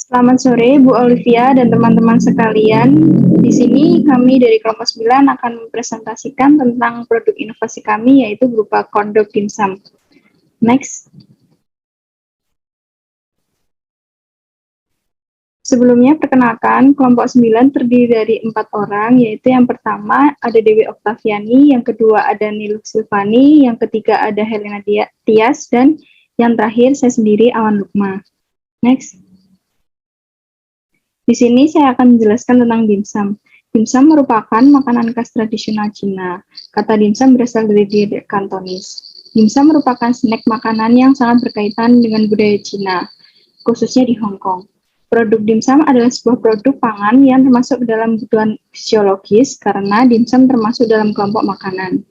Selamat sore, Bu Olivia dan teman-teman sekalian. Di sini kami dari kelompok 9 akan mempresentasikan tentang produk inovasi kami, yaitu berupa kondok dimsum. Next. Sebelumnya, perkenalkan, kelompok 9 terdiri dari 4 orang, yaitu yang pertama ada Dewi Oktaviani, yang kedua ada Niluk Silvani, yang ketiga ada Helena Tias, dan yang terakhir saya sendiri, Awan Lukma. Next. Di sini saya akan menjelaskan tentang dimsum. Dimsum merupakan makanan khas tradisional Cina. Kata dimsum berasal dari dialek Kantonis. Dimsum merupakan snack makanan yang sangat berkaitan dengan budaya Cina, khususnya di Hong Kong. Produk dimsum adalah sebuah produk pangan yang termasuk dalam kebutuhan fisiologis karena dimsum termasuk dalam kelompok makanan.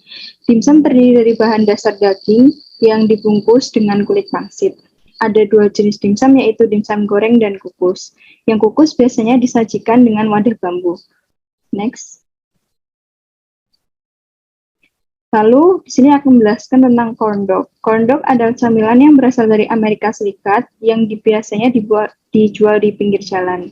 Dimsum terdiri dari bahan dasar daging yang dibungkus dengan kulit pangsit. Ada 2 jenis dimsum, yaitu dimsum goreng dan kukus. Yang kukus biasanya disajikan dengan wadah bambu. Next. Lalu, di sini akan menjelaskan tentang corn dog. Corn dog adalah camilan yang berasal dari Amerika Serikat yang biasanya dijual di pinggir jalan.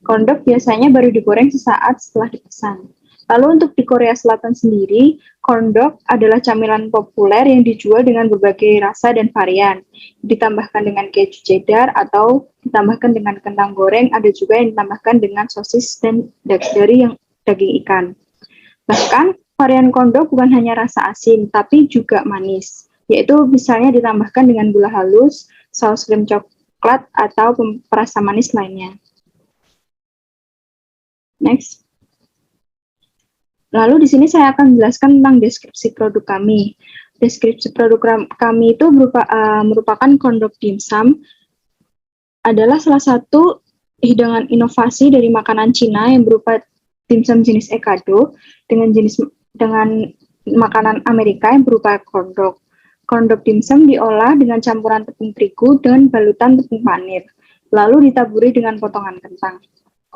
Corn dog biasanya baru digoreng sesaat setelah dipesan. Lalu untuk di Korea Selatan sendiri, corn dog adalah camilan populer yang dijual dengan berbagai rasa dan varian. Ditambahkan dengan keju cheddar atau ditambahkan dengan kentang goreng, ada juga yang ditambahkan dengan sosis dan dari yang daging ikan. Bahkan, varian corn dog bukan hanya rasa asin, tapi juga manis, yaitu misalnya ditambahkan dengan gula halus, saus krim coklat, atau perasa manis lainnya. Next. Lalu di sini saya akan menjelaskan tentang deskripsi produk kami. Deskripsi produk kami itu merupakan corn dog dimsum adalah salah satu hidangan inovasi dari makanan Cina yang berupa dimsum jenis ekado dengan makanan Amerika yang berupa corn dog. Corn dog dimsum diolah dengan campuran tepung terigu dan balutan tepung panir, lalu ditaburi dengan potongan kentang.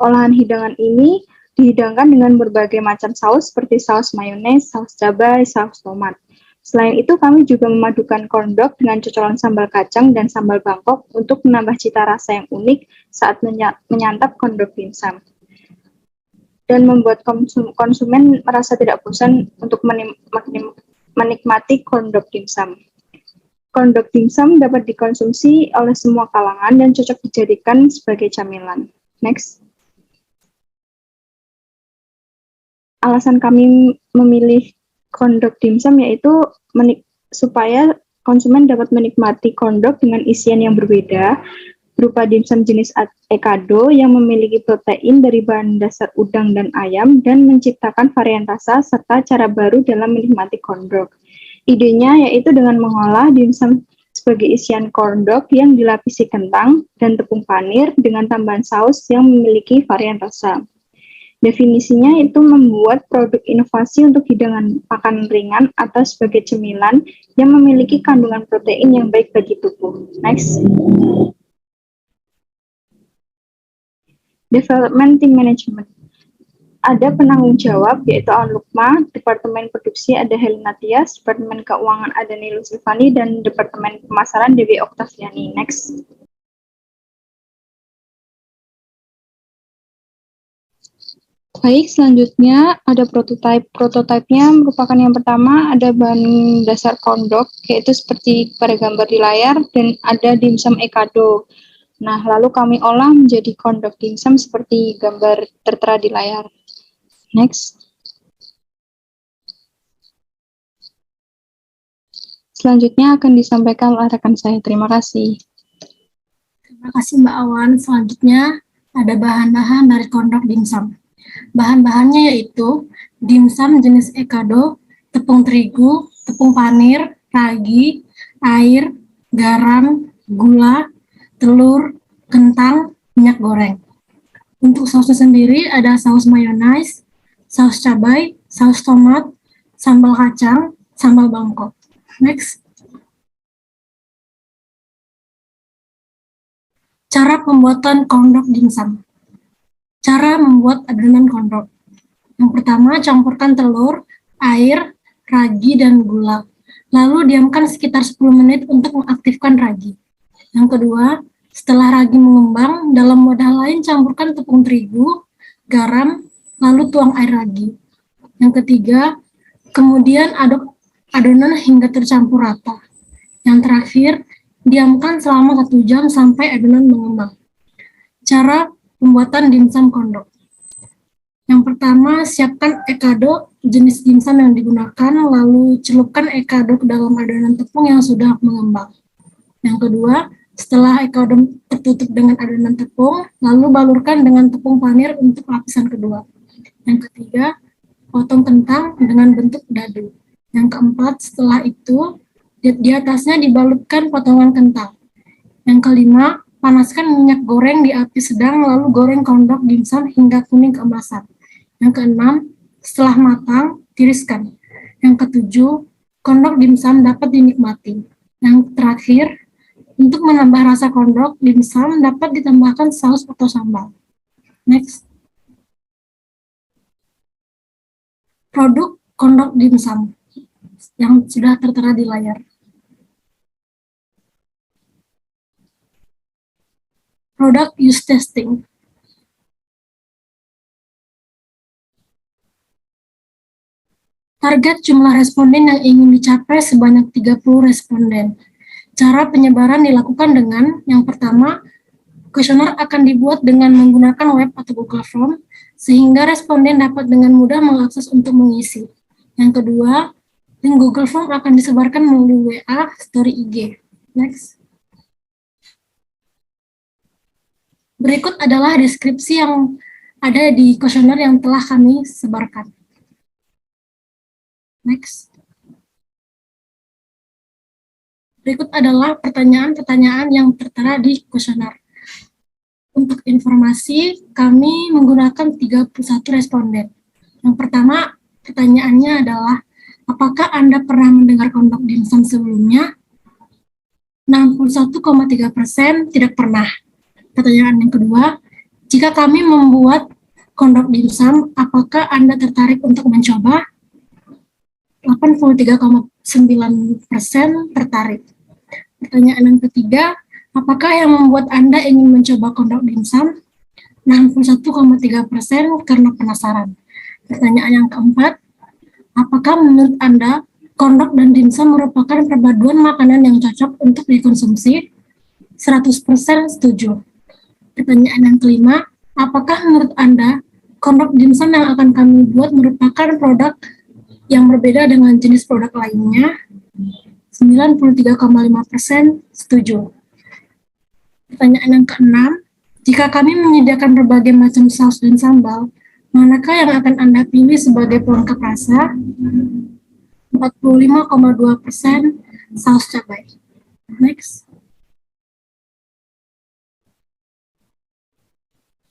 Olahan hidangan ini dihidangkan dengan berbagai macam saus seperti saus mayones, saus cabai, saus tomat. Selain itu, kami juga memadukan corn dog dengan cocolan sambal kacang dan sambal Bangkok untuk menambah cita rasa yang unik saat menyantap corn dog dimsum. Dan membuat konsumen merasa tidak bosan untuk menikmati corn dog dimsum. Corn dog dimsum dapat dikonsumsi oleh semua kalangan dan cocok dijadikan sebagai camilan. Next. Alasan kami memilih corn dog dimsum yaitu supaya konsumen dapat menikmati corn dog dengan isian yang berbeda, berupa dimsum jenis ekado yang memiliki protein dari bahan dasar udang dan ayam dan menciptakan varian rasa serta cara baru dalam menikmati corn dog. Idenya yaitu dengan mengolah dimsum sebagai isian corn dog yang dilapisi kentang dan tepung panir dengan tambahan saus yang memiliki varian rasa. Definisinya itu membuat produk inovasi untuk hidangan makanan ringan atau sebagai cemilan yang memiliki kandungan protein yang baik bagi tubuh. Next. Development Team Management. Ada penanggung jawab, yaitu Awan Lukma, Departemen Produksi ada Helena Tias, Departemen Keuangan ada Niluk Silvani, dan Departemen Pemasaran Dewi Oktaviani. Next. Baik, selanjutnya ada prototype. Prototype-nya merupakan yang pertama ada bahan dasar corn dog, yaitu seperti pada gambar di layar, dan ada dimsum ekado. Nah, lalu kami olah menjadi corn dog dimsum seperti gambar tertera di layar. Next. Selanjutnya akan disampaikan oleh rekan saya. Terima kasih. Terima kasih Mbak Awan. Selanjutnya ada bahan-bahan dari corn dog dimsum. Bahan-bahannya yaitu dimsum jenis ekado, tepung terigu, tepung panir, ragi, air, garam, gula, telur, kentang, minyak goreng. Untuk sausnya sendiri ada saus mayonnaise, saus cabai, saus tomat, sambal kacang, sambal Bangkok. Next. Cara pembuatan corn dog dimsum. Cara membuat adonan corn dog. Yang pertama, campurkan telur, air, ragi, dan gula. Lalu diamkan sekitar 10 menit untuk mengaktifkan ragi. Yang kedua, Setelah ragi mengembang, dalam wadah lain campurkan tepung terigu, garam, lalu tuang air ragi. Yang ketiga, kemudian aduk adonan hingga tercampur rata. Yang terakhir, diamkan selama 1 jam sampai adonan mengembang. Cara pembuatan dimsum kondok. Yang pertama, siapkan ekado jenis dimsum yang digunakan, lalu celupkan ekado ke dalam adonan tepung yang sudah mengembang. Yang kedua, setelah ekado tertutup dengan adonan tepung, lalu balurkan dengan tepung panir untuk lapisan kedua. Yang ketiga, potong kentang dengan bentuk dadu. Yang keempat, setelah itu, di atasnya dibalutkan potongan kentang. Yang kelima, panaskan minyak goreng di api sedang, lalu goreng kondok dimsum hingga kuning keemasan. Yang keenam, setelah matang, tiriskan. Yang ketujuh, kondok dimsum dapat dinikmati. Yang terakhir, untuk menambah rasa kondok dimsum dapat ditambahkan saus atau sambal. Next. Produk kondok dimsum yang sudah tertera di layar. Product use testing. Target jumlah responden yang ingin dicapai sebanyak 30 responden. Cara penyebaran dilakukan dengan, yang pertama, kuesioner akan dibuat dengan menggunakan web atau Google Form, sehingga responden dapat dengan mudah mengakses untuk mengisi. Yang kedua, link Google Form akan disebarkan melalui WA, Story IG. Next. Berikut adalah deskripsi yang ada di kuesioner yang telah kami sebarkan. Next. Berikut adalah pertanyaan-pertanyaan yang tertera di kuesioner. Untuk informasi, kami menggunakan 31 responden. Yang pertama, pertanyaannya adalah, apakah Anda pernah mendengar kondok dimsum sebelumnya? 61,3% tidak pernah. Pertanyaan yang kedua, jika kami membuat kondok dimsum, apakah Anda tertarik untuk mencoba? 83,9% tertarik. Pertanyaan yang ketiga, apakah yang membuat Anda ingin mencoba kondok dimsum? 61,3% karena penasaran. Pertanyaan yang keempat, apakah menurut Anda kondok dan dimsum merupakan perpaduan makanan yang cocok untuk dikonsumsi? 100% setuju. Pertanyaan yang kelima, apakah menurut Anda kondok dimsum yang akan kami buat merupakan produk yang berbeda dengan jenis produk lainnya? 93,5% setuju. Pertanyaan yang keenam, jika kami menyediakan berbagai macam saus dan sambal, manakah yang akan Anda pilih sebagai pelengkap rasa? 45,2% saus cabai. Next.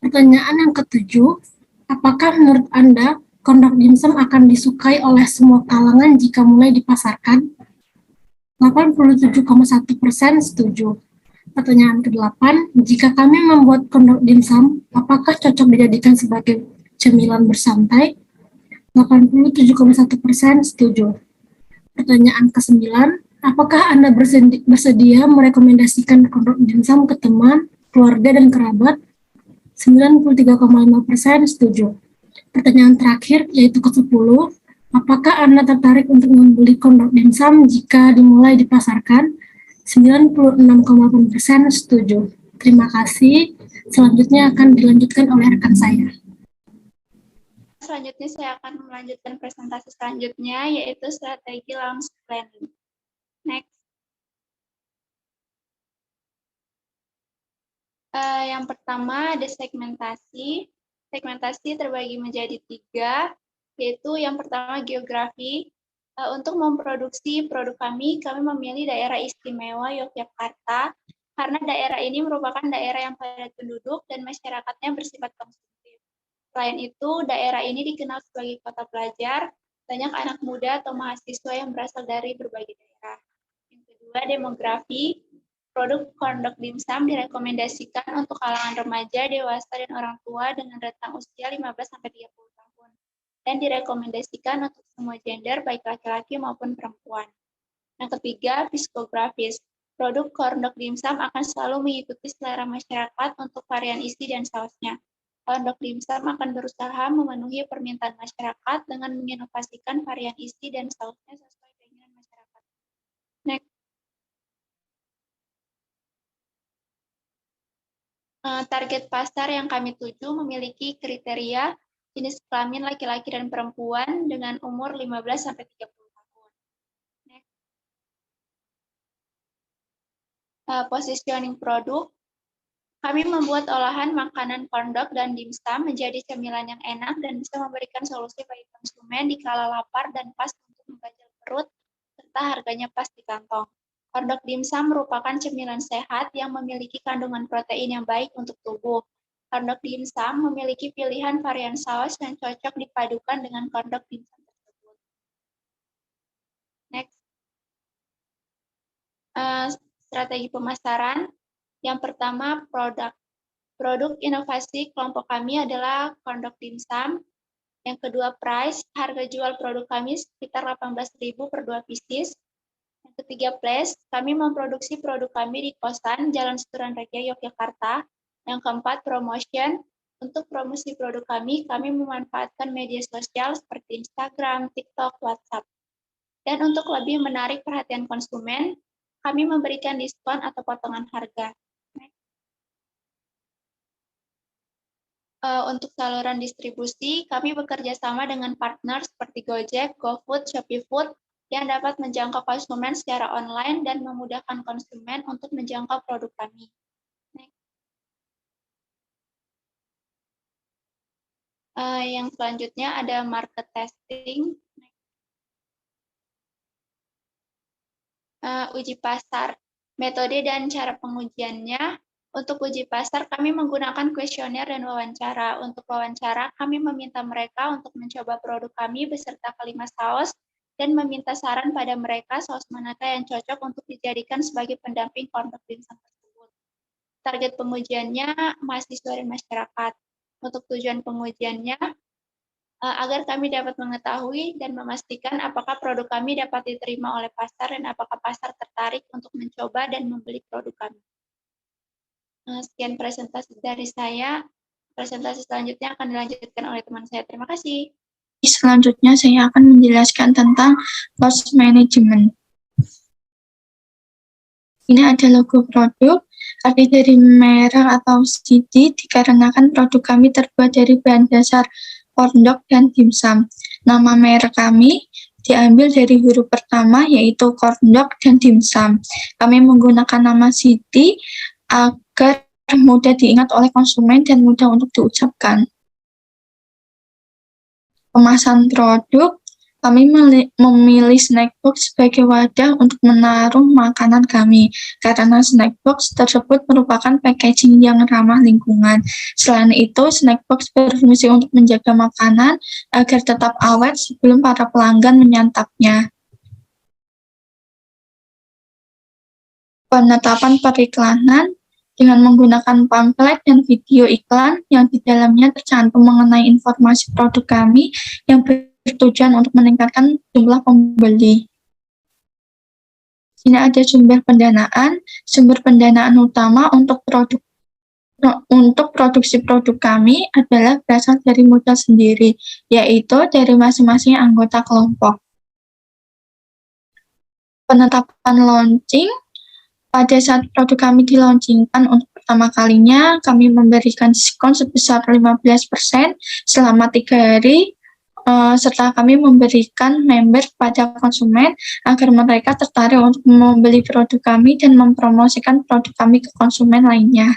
Pertanyaan yang ketujuh, apakah menurut Anda kondok dimsum akan disukai oleh semua kalangan jika mulai dipasarkan? 87,1% setuju. Pertanyaan ke-8, jika kami membuat kondok dimsum, apakah cocok dijadikan sebagai cemilan bersantai? 87,1% setuju. Pertanyaan ke-9, apakah Anda bersedia merekomendasikan kondok dimsum ke teman, keluarga, dan kerabat? 93,5% setuju. Pertanyaan terakhir, yaitu ke-10, apakah Anda tertarik untuk membeli kondok dimsum jika dimulai dipasarkan? 96,8% setuju. Terima kasih. Selanjutnya akan dilanjutkan oleh rekan saya. Selanjutnya saya akan melanjutkan presentasi selanjutnya, yaitu strategi launch planning. Next. Yang pertama ada segmentasi. Segmentasi terbagi menjadi 3, yaitu yang pertama geografi. Untuk memproduksi produk kami memilih daerah istimewa Yogyakarta, karena daerah ini merupakan daerah yang padat penduduk dan masyarakatnya bersifat konsumtif. Selain itu, daerah ini dikenal sebagai kota pelajar, banyak anak muda atau mahasiswa yang berasal dari berbagai daerah. Yang kedua, demografi. Produk kondok dimsum direkomendasikan untuk kalangan remaja, dewasa, dan orang tua dengan rentang usia 15-30 tahun. Dan direkomendasikan untuk semua gender, baik laki-laki maupun perempuan. Yang ketiga, psikografis. Produk Corndok Dimsum akan selalu mengikuti selera masyarakat untuk varian isi dan sausnya. Corndok Dimsum akan berusaha memenuhi permintaan masyarakat dengan menginovasikan varian isi dan sausnya sesuai keinginan masyarakat. Next. Target pasar yang kami tuju memiliki kriteria jenis kelamin laki-laki dan perempuan dengan umur 15-30 tahun. Next. Positioning produk. Kami membuat olahan makanan corndog dan dimsum menjadi cemilan yang enak dan bisa memberikan solusi bagi konsumen di kala lapar dan pas untuk menggajal perut, serta harganya pas di kantong. Corndog dimsum merupakan cemilan sehat yang memiliki kandungan protein yang baik untuk tubuh. Corndog dimsum memiliki pilihan varian saus yang cocok dipadukan dengan corndog dimsum tersebut. Next. Strategi pemasaran. Yang pertama, produk inovasi kelompok kami adalah corndog dimsum. Yang kedua, price. Harga jual produk kami sekitar 18.000 per 2 pieces. Yang ketiga, place. Kami memproduksi produk kami di kosan Jalan Seturan Reja, Yogyakarta. Yang keempat, promotion. Untuk promosi produk kami memanfaatkan media sosial seperti Instagram, TikTok, WhatsApp. Dan untuk lebih menarik perhatian konsumen, kami memberikan diskon atau potongan harga. Untuk saluran distribusi, kami bekerja sama dengan partner seperti Gojek, GoFood, Shopee Food, yang dapat menjangkau konsumen secara online dan memudahkan konsumen untuk menjangkau produk kami. Yang selanjutnya ada market testing. Uji pasar. Metode dan cara pengujiannya. Untuk uji pasar, kami menggunakan kuesioner dan wawancara. Untuk wawancara, kami meminta mereka untuk mencoba produk kami beserta kelima saus dan meminta saran pada mereka saus manakah yang cocok untuk dijadikan sebagai pendamping corndog dimsum tersebut. Target pengujiannya mahasiswa dan masyarakat. Untuk tujuan pengujiannya, agar kami dapat mengetahui dan memastikan apakah produk kami dapat diterima oleh pasar dan apakah pasar tertarik untuk mencoba dan membeli produk kami. Sekian presentasi dari saya. Presentasi selanjutnya akan dilanjutkan oleh teman saya. Terima kasih. Selanjutnya saya akan menjelaskan tentang cost management. Ini ada logo produk, arti dari merek atau CD dikarenakan produk kami terbuat dari bahan dasar corndog dan dimsum. Nama merek kami diambil dari huruf pertama yaitu corndog dan dimsum. Kami menggunakan nama CD agar mudah diingat oleh konsumen dan mudah untuk diucapkan. Kemasan produk, kami memilih snackbox sebagai wadah untuk menaruh makanan kami, karena snackbox tersebut merupakan packaging yang ramah lingkungan. Selain itu, snackbox berfungsi untuk menjaga makanan agar tetap awet sebelum para pelanggan menyantapnya. Penetapan periklanan dengan menggunakan pamflet dan video iklan yang di dalamnya tercantum mengenai informasi produk kami yang bertujuan untuk meningkatkan jumlah pembeli. Ini ada sumber pendanaan utama untuk produksi produk kami adalah berasal dari modal sendiri, yaitu dari masing-masing anggota kelompok. Penetapan launching. Pada saat produk kami dilaunchingkan untuk pertama kalinya, kami memberikan diskon sebesar 15% selama 3 hari, serta kami memberikan member pada konsumen agar mereka tertarik untuk membeli produk kami dan mempromosikan produk kami ke konsumen lainnya.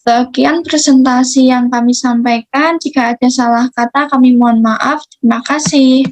Sekian presentasi yang kami sampaikan. Jika ada salah kata, kami mohon maaf. Terima kasih.